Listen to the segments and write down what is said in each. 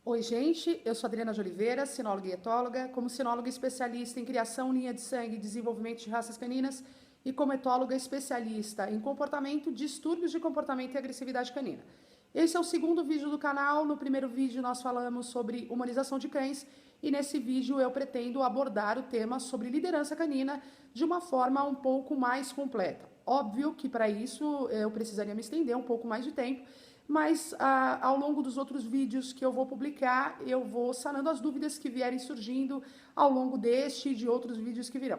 Oi, gente, eu sou Adriana de Oliveira, sinóloga e etóloga, como sinóloga especialista em criação, linha de sangue e desenvolvimento de raças caninas e como etóloga especialista em comportamento, distúrbios de comportamento e agressividade canina. Esse é o segundo vídeo do canal. No primeiro vídeo nós falamos sobre humanização de cães e nesse vídeo eu pretendo abordar o tema sobre liderança canina de uma forma um pouco mais completa. Óbvio que para isso eu precisaria me estender um pouco mais de tempo, mas ao longo dos outros vídeos que eu vou publicar, eu vou sanando as dúvidas que vierem surgindo ao longo deste e de outros vídeos que virão.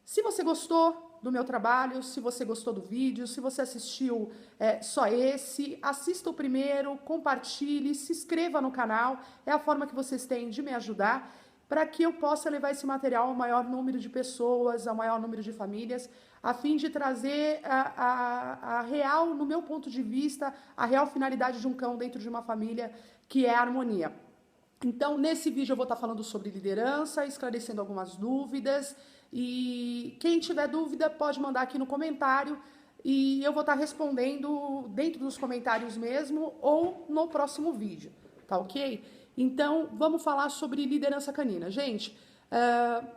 Se você gostou do meu trabalho, se você gostou do vídeo, se você assistiu só esse, assista o primeiro, compartilhe, se inscreva no canal, é a forma que vocês têm de me ajudar, para que eu possa levar esse material ao maior número de pessoas, ao maior número de famílias, a fim de trazer a real, no meu ponto de vista, a real finalidade de um cão dentro de uma família, que é a harmonia. Então, nesse vídeo eu vou estar falando sobre liderança, esclarecendo algumas dúvidas, e quem tiver dúvida pode mandar aqui no comentário, e eu vou estar respondendo dentro dos comentários mesmo, ou no próximo vídeo, tá ok? Então, vamos falar sobre liderança canina. Gente,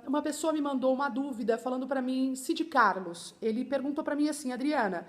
uma pessoa me mandou uma dúvida falando para mim, Cid Carlos, ele perguntou para mim assim: Adriana,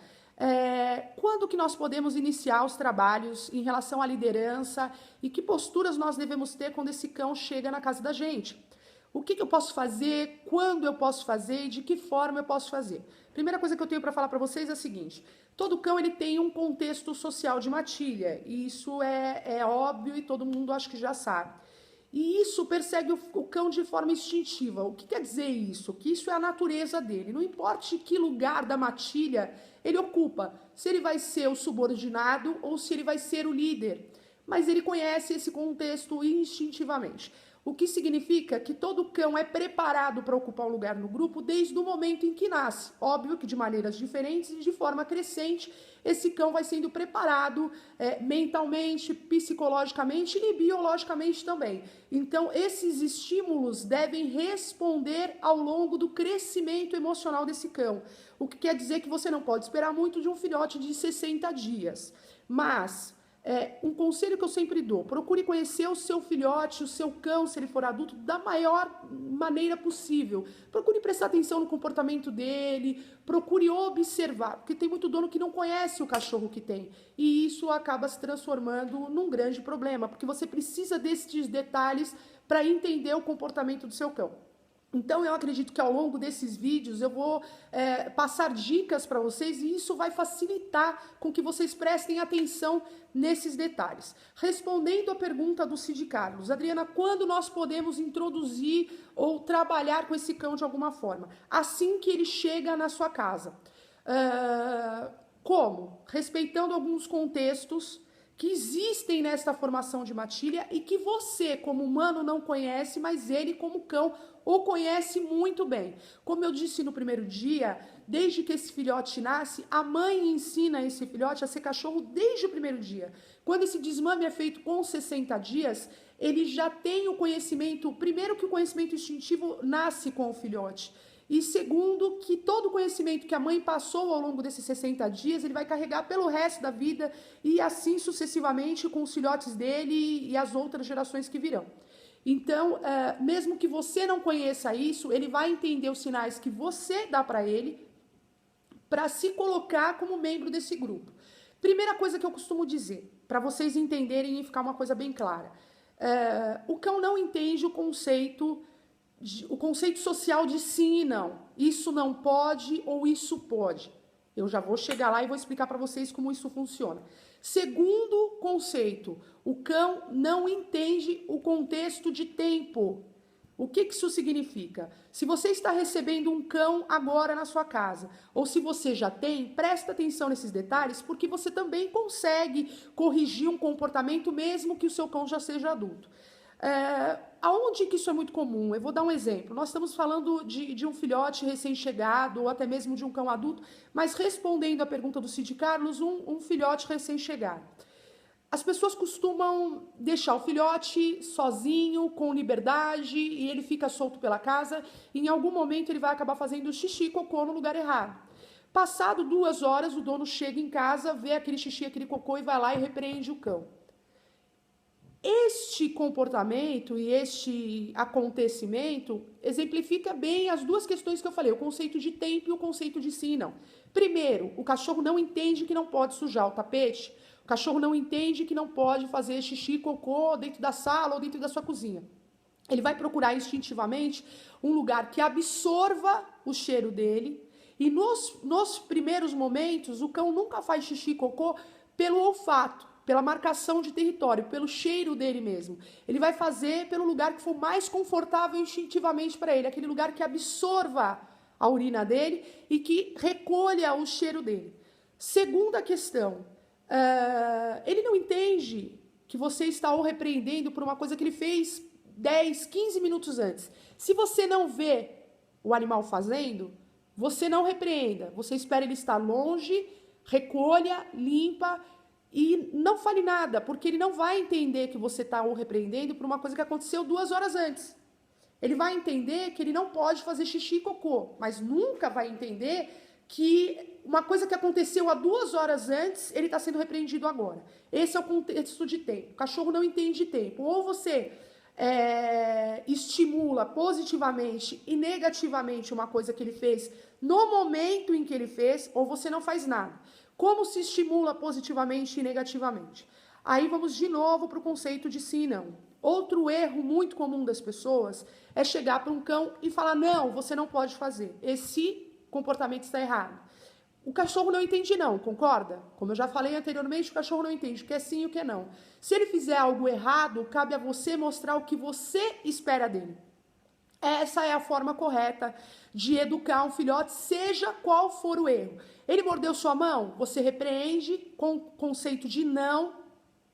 quando que nós podemos iniciar os trabalhos em relação à liderança e que posturas nós devemos ter quando esse cão chega na casa da gente? O que eu posso fazer, quando eu posso fazer e de que forma eu posso fazer? Primeira coisa que eu tenho para falar para vocês é a seguinte: todo cão ele tem um contexto social de matilha, e isso é óbvio e todo mundo acho que já sabe. E isso persegue o cão de forma instintiva. O que quer dizer isso? Que isso é a natureza dele. Não importa que lugar da matilha ele ocupa, se ele vai ser o subordinado ou se ele vai ser o líder. Mas ele conhece esse contexto instintivamente. O que significa que todo cão é preparado para ocupar um lugar no grupo desde o momento em que nasce. Óbvio que de maneiras diferentes e de forma crescente, esse cão vai sendo preparado mentalmente, psicologicamente e biologicamente também. Então, esses estímulos devem responder ao longo do crescimento emocional desse cão. O que quer dizer que você não pode esperar muito de um filhote de 60 dias. Mas um conselho que eu sempre dou: procure conhecer o seu filhote, o seu cão, se ele for adulto, da maior maneira possível. Procure prestar atenção no comportamento dele, procure observar, porque tem muito dono que não conhece o cachorro que tem, e isso acaba se transformando num grande problema, porque você precisa desses detalhes para entender o comportamento do seu cão. Então, eu acredito que ao longo desses vídeos eu vou passar dicas para vocês e isso vai facilitar com que vocês prestem atenção nesses detalhes. Respondendo a pergunta do Cid Carlos: Adriana, quando nós podemos introduzir ou trabalhar com esse cão de alguma forma? Assim que ele chega na sua casa. Como? Respeitando alguns contextos que existem nesta formação de matilha e que você, como humano, não conhece, mas ele, como cão, o conhece muito bem. Como eu disse no primeiro dia, desde que esse filhote nasce, a mãe ensina esse filhote a ser cachorro desde o primeiro dia. Quando esse desmame é feito com 60 dias, ele já tem o conhecimento, primeiro que o conhecimento instintivo nasce com o filhote. E segundo, que todo o conhecimento que a mãe passou ao longo desses 60 dias, ele vai carregar pelo resto da vida e assim sucessivamente com os filhotes dele e as outras gerações que virão. Então, mesmo que você não conheça isso, ele vai entender os sinais que você dá para ele para se colocar como membro desse grupo. Primeira coisa que eu costumo dizer, para vocês entenderem e ficar uma coisa bem clara: o cão não entende o conceito social de sim e não. Isso não pode ou isso pode. Eu já vou chegar lá e vou explicar para vocês como isso funciona. Segundo conceito, o cão não entende o contexto de tempo. O que isso significa? Se você está recebendo um cão agora na sua casa, ou se você já tem, presta atenção nesses detalhes, porque você também consegue corrigir um comportamento mesmo que o seu cão já seja adulto. Aonde que isso é muito comum? Eu vou dar um exemplo. Nós estamos falando de um filhote recém-chegado ou até mesmo de um cão adulto, mas respondendo à pergunta do Cid Carlos, um filhote recém-chegado. As pessoas costumam deixar o filhote sozinho, com liberdade, e ele fica solto pela casa, e em algum momento ele vai acabar fazendo xixi e cocô no lugar errado. Passado 2 horas, o dono chega em casa, vê aquele xixi, aquele cocô e vai lá e repreende o cão. este comportamento e este acontecimento exemplifica bem as duas questões que eu falei, o conceito de tempo e o conceito de sim e não. Primeiro, o cachorro não entende que não pode sujar o tapete, o cachorro não entende que não pode fazer xixi, cocô dentro da sala ou dentro da sua cozinha. Ele vai procurar instintivamente um lugar que absorva o cheiro dele, e nos primeiros momentos, o cão nunca faz xixi, cocô pelo olfato, pela marcação de território, pelo cheiro dele mesmo. Ele vai fazer pelo lugar que for mais confortável instintivamente para ele, aquele lugar que absorva a urina dele e que recolha o cheiro dele. Segunda questão, ele não entende que você está o repreendendo por uma coisa que ele fez 10, 15 minutos antes. Se você não vê o animal fazendo, você não repreenda, você espera ele estar longe, recolha, limpa e não fale nada, porque ele não vai entender que você está o repreendendo por uma coisa que aconteceu 2 horas antes. Ele vai entender que ele não pode fazer xixi e cocô, mas nunca vai entender que uma coisa que aconteceu há 2 horas antes, ele está sendo repreendido agora. Esse é o contexto de tempo. O cachorro não entende tempo. Ou você estimula positivamente e negativamente uma coisa que ele fez no momento em que ele fez, ou você não faz nada. Como se estimula positivamente e negativamente? Aí vamos de novo para o conceito de sim e não. Outro erro muito comum das pessoas é chegar para um cão e falar, não, você não pode fazer. Esse comportamento está errado. O cachorro não entende não, concorda? Como eu já falei anteriormente, o cachorro não entende o que é sim e o que é não. Se ele fizer algo errado, cabe a você mostrar o que você espera dele. Essa é a forma correta de educar um filhote, seja qual for o erro. Ele mordeu sua mão, você repreende com o conceito de não,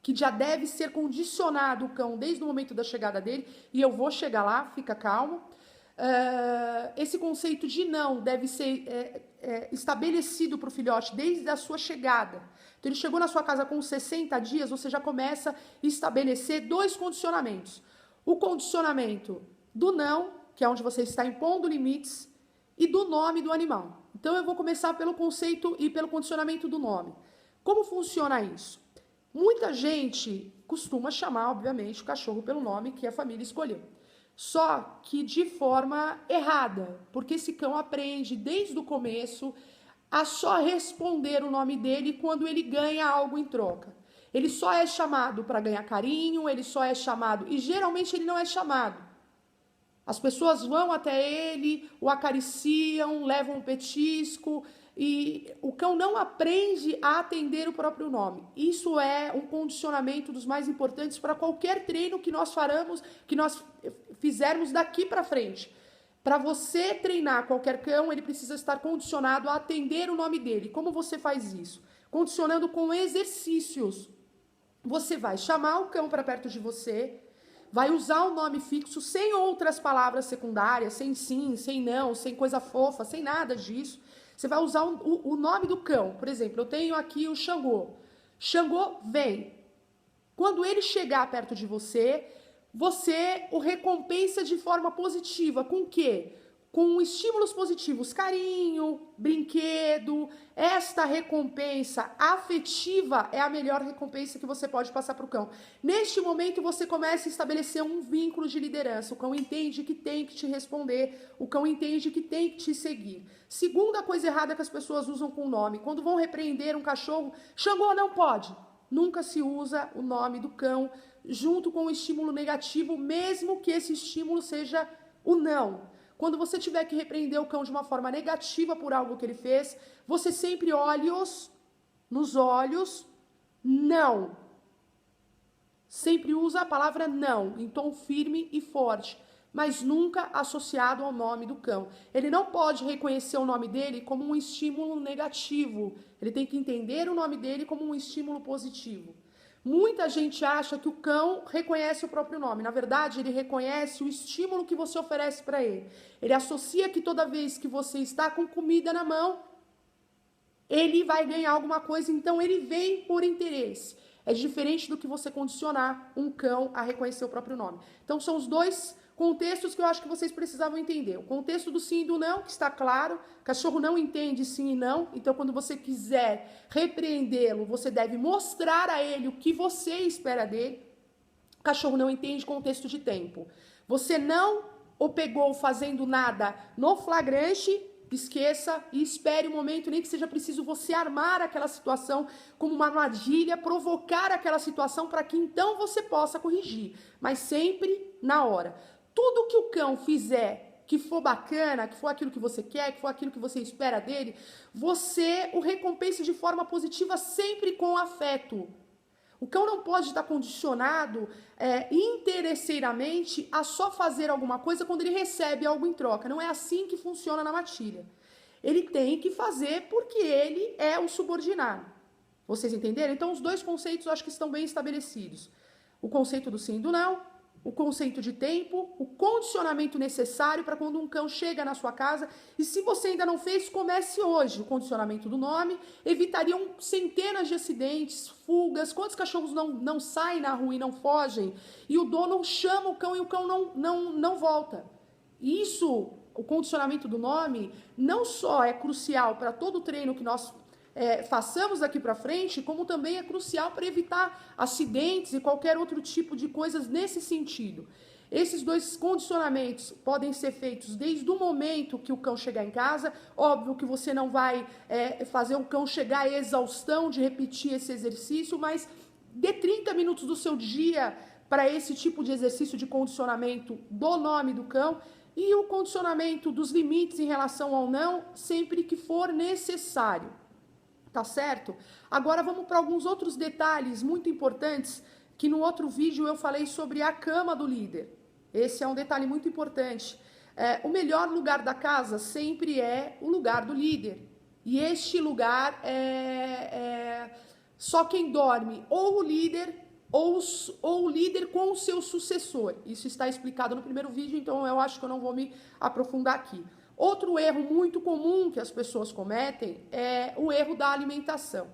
que já deve ser condicionado o cão desde o momento da chegada dele, e eu vou chegar lá, fica calmo. Esse conceito de não deve ser estabelecido para o filhote desde a sua chegada. Então, ele chegou na sua casa com 60 dias, você já começa a estabelecer 2 condicionamentos. O condicionamento do não, que é onde você está impondo limites, e do nome do animal. Então, eu vou começar pelo conceito e pelo condicionamento do nome. Como funciona isso? Muita gente costuma chamar, obviamente, o cachorro pelo nome que a família escolheu. Só que de forma errada, porque esse cão aprende desde o começo a só responder o nome dele quando ele ganha algo em troca. Ele só é chamado para ganhar carinho, ele só é chamado, e geralmente ele não é chamado. As pessoas vão até ele, o acariciam, levam um petisco, e o cão não aprende a atender o próprio nome. Isso é um condicionamento dos mais importantes para qualquer treino que nós fizermos daqui para frente. Para você treinar qualquer cão, ele precisa estar condicionado a atender o nome dele. Como você faz isso? Condicionando com exercícios. Você vai chamar o cão para perto de você, vai usar o nome fixo sem outras palavras secundárias, sem sim, sem não, sem coisa fofa, sem nada disso. Você vai usar o nome do cão. Por exemplo, eu tenho aqui o Xangô. Xangô, vem. Quando ele chegar perto de você, você o recompensa de forma positiva. Com o quê? Com estímulos positivos, carinho, brinquedo. Esta recompensa afetiva é a melhor recompensa que você pode passar para o cão. Neste momento, você começa a estabelecer um vínculo de liderança. O cão entende que tem que te responder, o cão entende que tem que te seguir. Segunda coisa errada que as pessoas usam com o nome. Quando vão repreender um cachorro, Xangô, não pode. Nunca se usa o nome do cão junto com o estímulo negativo, mesmo que esse estímulo seja o não. Quando você tiver que repreender o cão de uma forma negativa por algo que ele fez, você sempre olhe nos olhos, não. Sempre usa a palavra não, em tom firme e forte, mas nunca associado ao nome do cão. Ele não pode reconhecer o nome dele como um estímulo negativo. Ele tem que entender o nome dele como um estímulo positivo. Muita gente acha que o cão reconhece o próprio nome. Na verdade, ele reconhece o estímulo que você oferece para ele. Ele associa que toda vez que você está com comida na mão, ele vai ganhar alguma coisa, então ele vem por interesse. É diferente do que você condicionar um cão a reconhecer o próprio nome. Então, são os 2 contextos que eu acho que vocês precisavam entender. O contexto do sim e do não, que está claro. Cachorro não entende sim e não. Então, quando você quiser repreendê-lo, você deve mostrar a ele o que você espera dele. cachorro não entende contexto de tempo. Você não o pegou fazendo nada no flagrante, esqueça e espere o momento, nem que seja preciso você armar aquela situação como uma armadilha, provocar aquela situação para que então você possa corrigir, mas sempre na hora. Tudo que o cão fizer que for bacana, que for aquilo que você quer, que for aquilo que você espera dele, você o recompense de forma positiva, sempre com afeto. O cão não pode estar condicionado interesseiramente a só fazer alguma coisa quando ele recebe algo em troca. Não é assim que funciona na matilha. Ele tem que fazer porque ele é o subordinado. Vocês entenderam? Então, os dois conceitos eu acho que estão bem estabelecidos. O conceito do sim e do não, o conceito de tempo, o condicionamento necessário para quando um cão chega na sua casa. E se você ainda não fez, comece hoje. O condicionamento do nome evitariam centenas de acidentes, fugas. Quantos cachorros não saem na rua e não fogem? E o dono chama o cão e o cão não volta. Isso, o condicionamento do nome, não só é crucial para todo o treino que nós façamos daqui para frente, como também é crucial para evitar acidentes e qualquer outro tipo de coisas nesse sentido. Esses dois condicionamentos podem ser feitos desde o momento que o cão chegar em casa. Óbvio que você não vai fazer o cão chegar à exaustão de repetir esse exercício, mas dê 30 minutos do seu dia para esse tipo de exercício de condicionamento do nome do cão e o condicionamento dos limites em relação ao não, sempre que for necessário. Tá certo? Agora vamos para alguns outros detalhes muito importantes que no outro vídeo eu falei sobre a cama do líder. Esse é um detalhe muito importante. O melhor lugar da casa sempre é o lugar do líder. E este lugar só quem dorme ou o líder ou o líder com o seu sucessor. Isso está explicado no primeiro vídeo, então eu acho que eu não vou me aprofundar aqui. Outro erro muito comum que as pessoas cometem é o erro da alimentação.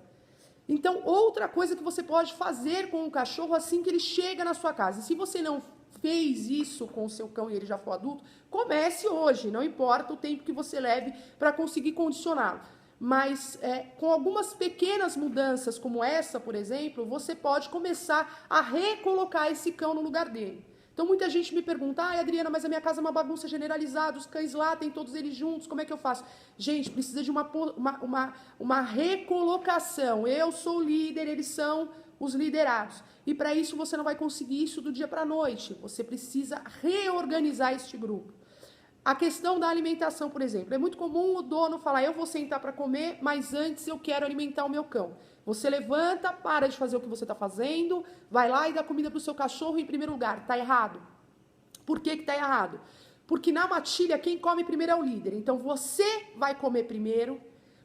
Então, outra coisa que você pode fazer com o cachorro assim que ele chega na sua casa. E se você não fez isso com o seu cão e ele já for adulto, comece hoje, não importa o tempo que você leve para conseguir condicioná-lo. Mas com algumas pequenas mudanças como essa, por exemplo, você pode começar a recolocar esse cão no lugar dele. Então muita gente me pergunta, Adriana, mas a minha casa é uma bagunça generalizada, os cães lá, tem todos eles juntos, como é que eu faço? Gente, precisa de uma recolocação. Eu sou o líder, eles são os liderados. E para isso você não vai conseguir isso do dia para a noite. Você precisa reorganizar este grupo. A questão da alimentação, por exemplo, é muito comum o dono falar, eu vou sentar para comer, mas antes eu quero alimentar o meu cão. Você levanta, para de fazer o que você está fazendo, vai lá e dá comida para o seu cachorro em primeiro lugar. Está errado. Por que está errado? Porque na matilha quem come primeiro é o líder. Então você vai comer primeiro.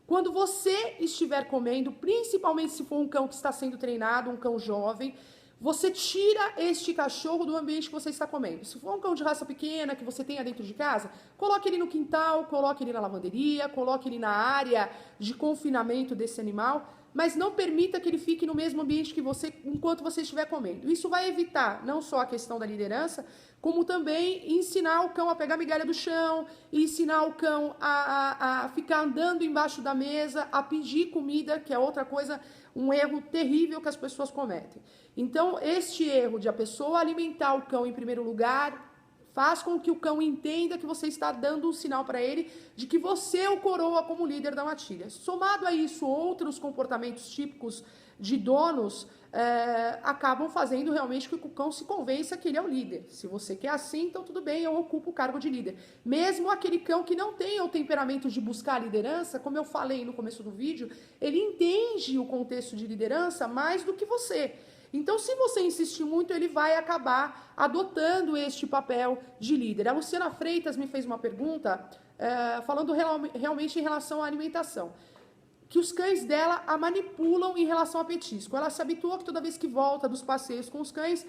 Quando você estiver comendo, principalmente se for um cão que está sendo treinado, um cão jovem, você tira este cachorro do ambiente que você está comendo. Se for um cão de raça pequena que você tenha dentro de casa, coloque ele no quintal, coloque ele na lavanderia, coloque ele na área de confinamento desse animal, mas não permita que ele fique no mesmo ambiente que você enquanto você estiver comendo. Isso vai evitar não só a questão da liderança, como também ensinar o cão a pegar migalha do chão, ensinar o cão a ficar andando embaixo da mesa, a pedir comida, que é outra coisa, um erro terrível que as pessoas cometem. Então, este erro de a pessoa alimentar o cão em primeiro lugar faz com que o cão entenda que você está dando um sinal para ele de que você o coroa como líder da matilha. Somado a isso, outros comportamentos típicos de donos acabam fazendo realmente que o cão se convença que ele é o líder. Se você quer assim, então tudo bem, eu ocupo o cargo de líder. Mesmo aquele cão que não tem o temperamento de buscar a liderança, como eu falei no começo do vídeo, ele entende o contexto de liderança mais do que você. Então, se você insistir muito, ele vai acabar adotando este papel de líder. A Luciana Freitas me fez uma pergunta falando realmente em relação à alimentação. Que os cães dela a manipulam em relação a petisco. Ela se habituou que toda vez que volta dos passeios com os cães,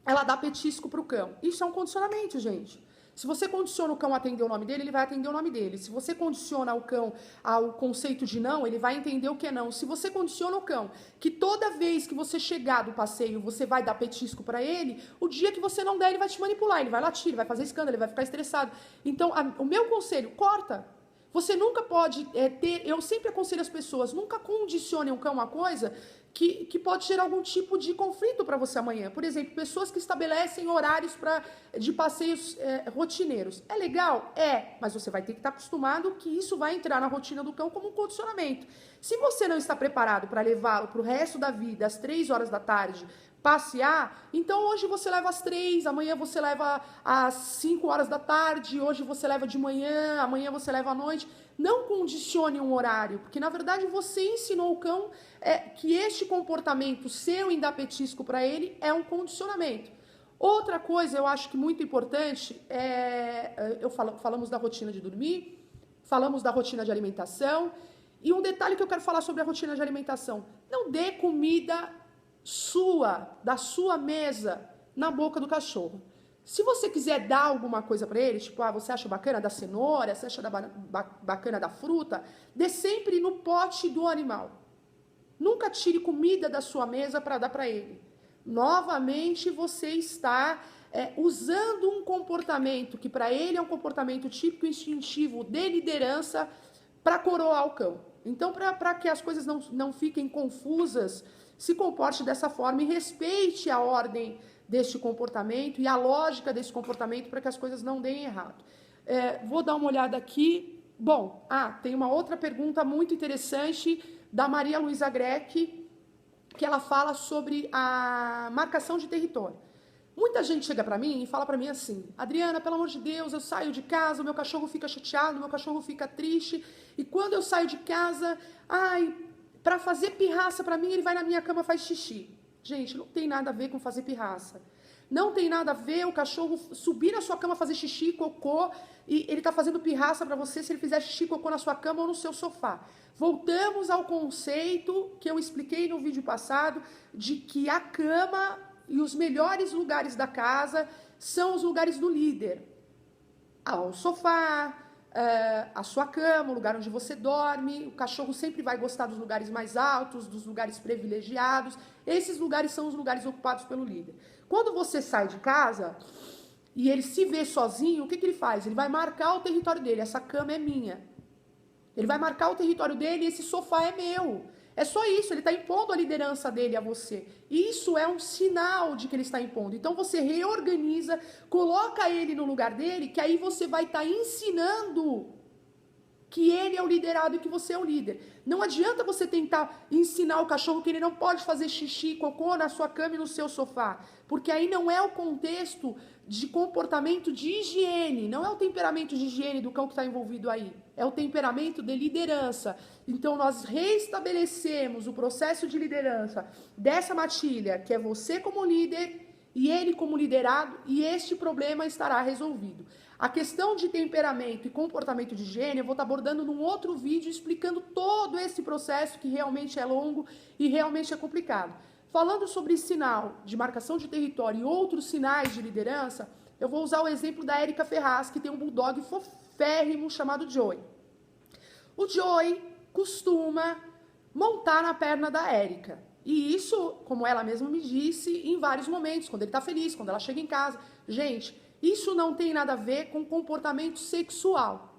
ela dá petisco para o cão. Isso é um condicionamento, gente. Se você condiciona o cão a atender o nome dele, ele vai atender o nome dele. Se você condiciona o cão ao conceito de não, ele vai entender o que é não. Se você condiciona o cão que toda vez que você chegar do passeio, você vai dar petisco para ele, o dia que você não der, ele vai te manipular, ele vai latir, ele vai fazer escândalo, ele vai ficar estressado. Então, o meu conselho, corta. Você nunca pode eu sempre aconselho as pessoas, nunca condicione um cão a uma coisa que pode gerar algum tipo de conflito para você amanhã. Por exemplo, pessoas que estabelecem horários de passeios rotineiros. É legal? É, mas você vai ter que estar acostumado que isso vai entrar na rotina do cão como um condicionamento. Se você não está preparado para levá-lo para o resto da vida, às 3 horas da tarde, passear, então hoje você leva às 3, amanhã você leva às 5 horas da tarde, hoje você leva de manhã, amanhã você leva à noite. Não condicione um horário, porque na verdade você ensinou o cão que este comportamento seu em dar petisco para ele é um condicionamento. Outra coisa, eu acho que muito importante, falamos da rotina de dormir, falamos da rotina de alimentação, e um detalhe que eu quero falar sobre a rotina de alimentação: não dê comida da sua mesa, na boca do cachorro. Se você quiser dar alguma coisa para ele, tipo, você acha bacana da cenoura, você acha bacana da fruta, dê sempre no pote do animal. Nunca tire comida da sua mesa para dar para ele. Novamente, você está usando um comportamento que para ele é um comportamento típico e instintivo de liderança para coroar o cão. Então, para que as coisas não fiquem confusas, se comporte dessa forma e respeite a ordem deste comportamento e a lógica desse comportamento para que as coisas não deem errado. Vou dar uma olhada aqui. Bom, tem uma outra pergunta muito interessante da Maria Luísa Greck, que ela fala sobre a marcação de território. Muita gente chega para mim e fala para mim assim: Adriana, pelo amor de Deus, eu saio de casa, o meu cachorro fica chateado, o meu cachorro fica triste, e quando eu saio de casa, para fazer pirraça para mim, ele vai na minha cama e faz xixi. Gente, não tem nada a ver com fazer pirraça. Não tem nada a ver o cachorro subir na sua cama, fazer xixi, cocô, e ele está fazendo pirraça para você se ele fizer xixi, cocô na sua cama ou no seu sofá. Voltamos ao conceito que eu expliquei no vídeo passado, de que a cama e os melhores lugares da casa são os lugares do líder. O sofá, a sua cama, o lugar onde você dorme. O cachorro sempre vai gostar dos lugares mais altos, dos lugares privilegiados. Esses lugares são os lugares ocupados pelo líder. Quando você sai de casa e ele se vê sozinho, o que ele faz? Ele vai marcar o território dele. Essa cama é minha. Ele vai marcar o território dele e esse sofá é meu. É só isso, ele está impondo a liderança dele a você. Isso é um sinal de que ele está impondo. Então você reorganiza, coloca ele no lugar dele, que aí você vai estar ensinando que ele é o liderado e que você é o líder. Não adianta você tentar ensinar o cachorro que ele não pode fazer xixi, cocô na sua cama e no seu sofá, porque aí não é o contexto de comportamento de higiene, não é o temperamento de higiene do cão que está envolvido aí, é o temperamento de liderança. Então nós reestabelecemos o processo de liderança dessa matilha, que é você como líder e ele como liderado, e este problema estará resolvido. A questão de temperamento e comportamento de higiene eu vou estar abordando num outro vídeo explicando todo esse processo que realmente é longo e realmente é complicado. Falando sobre sinal de marcação de território e outros sinais de liderança, eu vou usar o exemplo da Érica Ferraz, que tem um bulldog foférrimo chamado Joey. O Joey costuma montar na perna da Érica. E isso, como ela mesma me disse, em vários momentos, quando ele está feliz, quando ela chega em casa. Gente, isso não tem nada a ver com comportamento sexual.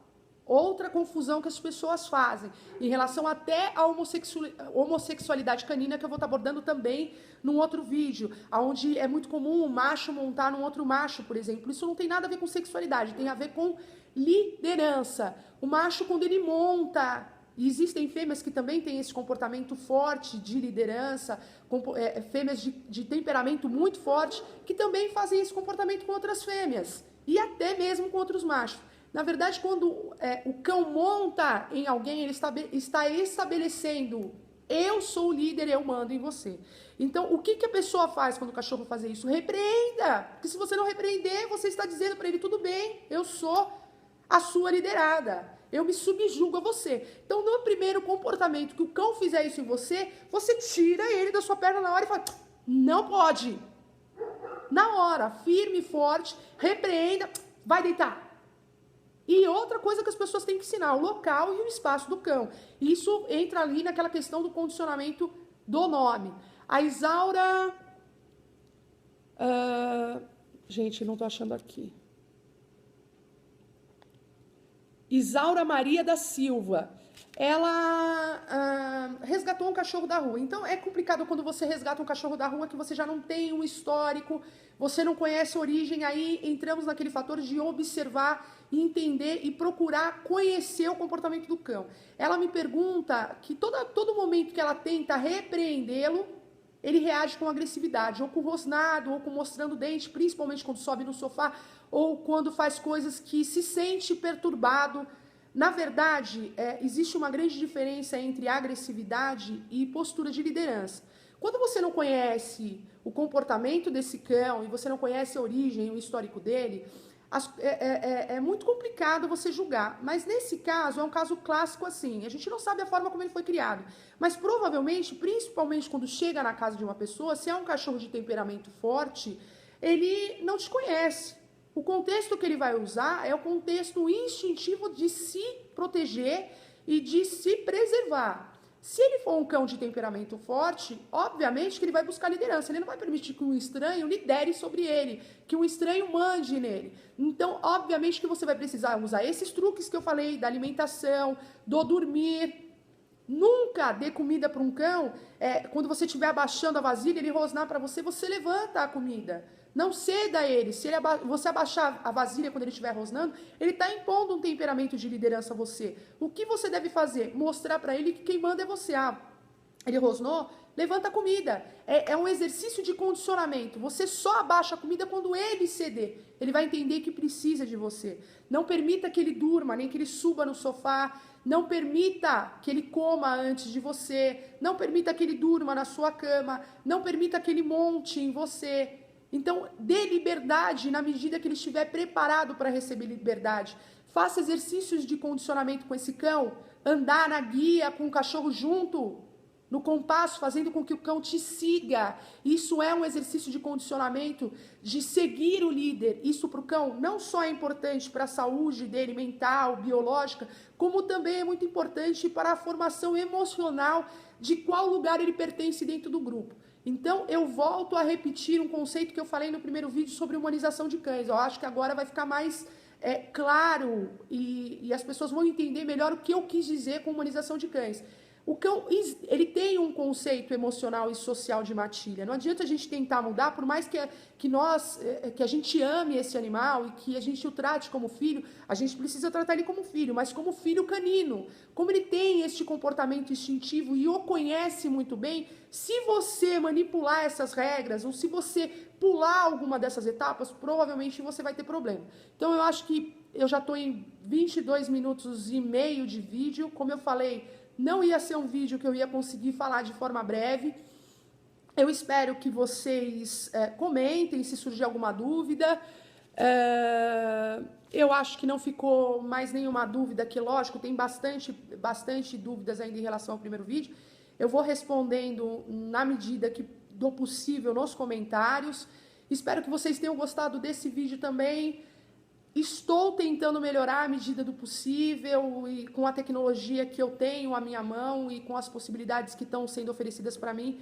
Outra confusão que as pessoas fazem em relação até à homossexualidade canina, que eu vou estar abordando também num outro vídeo, onde é muito comum um macho montar num outro macho, por exemplo. Isso não tem nada a ver com sexualidade, tem a ver com liderança. O macho, quando ele monta, e existem fêmeas que também têm esse comportamento forte de liderança, fêmeas de temperamento muito forte, que também fazem esse comportamento com outras fêmeas, e até mesmo com outros machos. Na verdade, quando o cão monta em alguém, ele está estabelecendo: eu sou o líder, eu mando em você. Então, o que a pessoa faz quando o cachorro faz isso? Repreenda! Porque se você não repreender, você está dizendo para ele: tudo bem, eu sou a sua liderada. Eu me subjugo a você. Então, no primeiro comportamento que o cão fizer isso em você, você tira ele da sua perna na hora e fala: não pode. Na hora, firme e forte, repreenda, vai deitar. E outra coisa que as pessoas têm que ensinar: o local e o espaço do cão. Isso entra ali naquela questão do condicionamento do nome. A Isaura... gente, não estou achando aqui. Isaura Maria da Silva. ela resgatou um cachorro da rua. Então, é complicado quando você resgata um cachorro da rua que você já não tem um histórico, você não conhece a origem, aí entramos naquele fator de observar, entender e procurar conhecer o comportamento do cão. Ela me pergunta que todo momento que ela tenta repreendê-lo, ele reage com agressividade, ou com rosnado, ou com mostrando o dente, principalmente quando sobe no sofá, ou quando faz coisas que se sente perturbado. Na verdade, existe uma grande diferença entre agressividade e postura de liderança. Quando você não conhece o comportamento desse cão e você não conhece a origem, o histórico dele, é muito complicado você julgar. Mas nesse caso, é um caso clássico assim. A gente não sabe a forma como ele foi criado. Mas provavelmente, principalmente quando chega na casa de uma pessoa, se é um cachorro de temperamento forte, ele não te conhece. O contexto que ele vai usar é o contexto instintivo de se proteger e de se preservar. Se ele for um cão de temperamento forte, obviamente que ele vai buscar liderança. Ele não vai permitir que um estranho lidere sobre ele, que um estranho mande nele. Então, obviamente que você vai precisar usar esses truques que eu falei, da alimentação, do dormir. Nunca dê comida para um cão, quando você estiver abaixando a vasilha, ele rosnar para você, você levanta a comida. Não ceda a ele. Se você abaixar a vasilha quando ele estiver rosnando, ele está impondo um temperamento de liderança a você. O que você deve fazer? Mostrar para ele que quem manda é você. Ele rosnou? Levanta a comida. É um exercício de condicionamento. Você só abaixa a comida quando ele ceder. Ele vai entender que precisa de você. Não permita que ele durma, nem que ele suba no sofá. Não permita que ele coma antes de você. Não permita que ele durma na sua cama. Não permita que ele monte em você. Então, dê liberdade na medida que ele estiver preparado para receber liberdade. Faça exercícios de condicionamento com esse cão. Andar na guia com o cachorro junto, no compasso, fazendo com que o cão te siga. Isso é um exercício de condicionamento, de seguir o líder. Isso para o cão não só é importante para a saúde dele, mental, biológica, como também é muito importante para a formação emocional de qual lugar ele pertence dentro do grupo. Então, eu volto a repetir um conceito que eu falei no primeiro vídeo sobre humanização de cães. Eu acho que agora vai ficar mais claro e as pessoas vão entender melhor o que eu quis dizer com humanização de cães. O cão, ele tem um conceito emocional e social de matilha. Não adianta a gente tentar mudar, por mais que a gente ame esse animal e que a gente o trate como filho, a gente precisa tratar ele como filho, mas como filho canino. Como ele tem este comportamento instintivo e o conhece muito bem, se você manipular essas regras ou se você pular alguma dessas etapas, provavelmente você vai ter problema. Então eu acho que eu já estou em 22 minutos e meio de vídeo. Como eu falei, não ia ser um vídeo que eu ia conseguir falar de forma breve. Eu espero que vocês comentem se surgir alguma dúvida. Eu acho que não ficou mais nenhuma dúvida, que lógico, tem bastante dúvidas ainda em relação ao primeiro vídeo. Eu vou respondendo na medida do possível nos comentários. Espero que vocês tenham gostado desse vídeo também. Estou tentando melhorar à medida do possível e com a tecnologia que eu tenho à minha mão e com as possibilidades que estão sendo oferecidas para mim.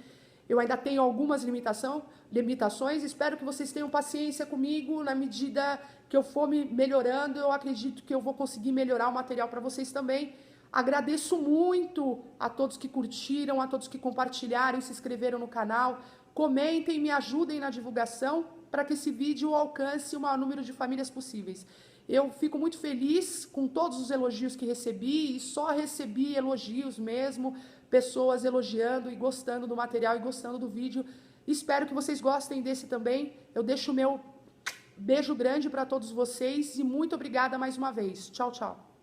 Eu ainda tenho algumas limitações. Espero que vocês tenham paciência comigo. Na medida que eu for me melhorando, eu acredito que eu vou conseguir melhorar o material para vocês também. Agradeço muito a todos que curtiram, a todos que compartilharam, se inscreveram no canal. Comentem, me ajudem na divulgação para que esse vídeo alcance o maior número de famílias possíveis. Eu fico muito feliz com todos os elogios que recebi e só recebi elogios mesmo, pessoas elogiando e gostando do material e gostando do vídeo. Espero que vocês gostem desse também. Eu deixo o meu beijo grande para todos vocês e muito obrigada mais uma vez. Tchau, tchau.